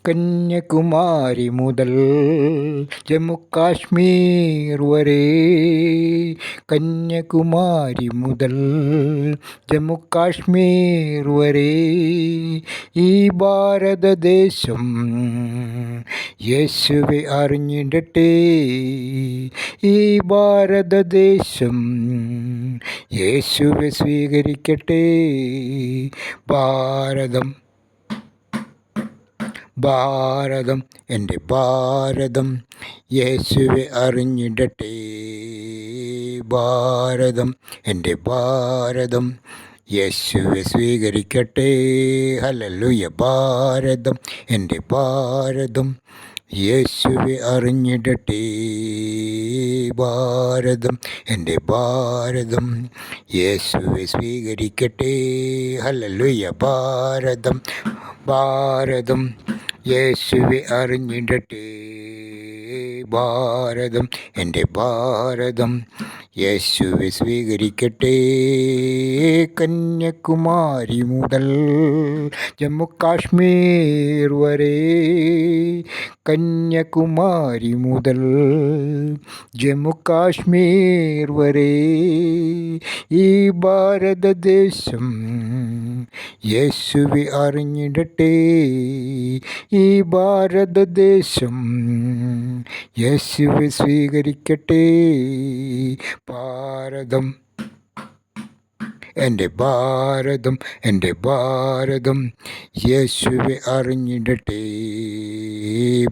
കന്യാകുമാരി മുതൽ ജമ്മു കാശ്മീർ വരെ, കന്യാകുമാരി മുതൽ ജമ്മു കാശ്മീർ വരെ, ഈ ഭാരതദേശം യേശുവെ അറിഞ്ഞിടട്ടെ. ഈ ഭാരതദേശം യേശുവെ സ്വീകരിക്കട്ടെ. ഭാരതം ഭാരതം എൻ്റെ ഭാരതം യേശുവെ അറിഞ്ഞിടട്ടെ. ഭാരതം എൻ്റെ ഭാരതം യേശുവെ സ്വീകരിക്കട്ടെ. ഹല്ലേലൂയ. ഭാരതം എൻ്റെ ഭാരതം യേശുവെ അറിഞ്ഞിടട്ടെ. ഭാരതം എൻ്റെ ഭാരതം യേശുവെ സ്വീകരിക്കട്ടെ. ഹല്ലേലൂയ. ഭാരതം ഭാരതം യേശുവെ അറിഞ്ഞിടട്ടെ. ഭാരതം എൻ്റെ ഭാരതം യേശുവെ സ്വീകരിക്കട്ടെ. കന്യാകുമാരി മുതൽ ജമ്മു കാശ്മീർ വരെ, കന്യാകുമാരി മുതൽ ജമ്മു കാശ്മീർ വരെ, ഈ ഭാരതദേശം യേശുവെ അറിഞ്ഞിടട്ടെ. ഈ ഭാരതദേശം യേശുവെ സ്വീകരിക്കട്ടെ. ഭാരതം എൻ്റെ ഭാരതം എൻ്റെ ഭാരതം യേശുവെ അറിഞ്ഞിടട്ടെ.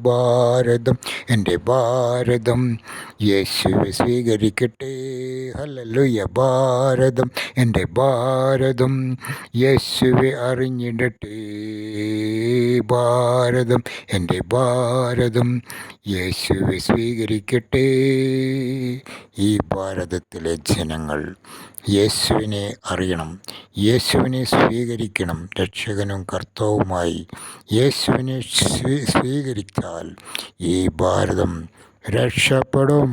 ഭാരതം എൻ്റെ ഭാരതം യേശുവെ സ്വീകരിക്കട്ടെ. ഹല്ലേലൂയ. ഭാരതം എൻ്റെ ഭാരതം യേശുവെ അറിഞ്ഞിടട്ടെ. ഭാരതം എൻ്റെ ഭാരതം യേശുവെ സ്വീകരിക്കട്ടെ. ഈ ഭാരതത്തിലെ ജനങ്ങൾ യേശുവിനെ അറിയണം, യേശുവിനെ സ്വീകരിക്കണം. രക്ഷകനും കർത്താവുമായി യേശുവിനെ സ്വീകരിച്ചാൽ ഈ ഭാരതം രക്ഷപ്പെടും.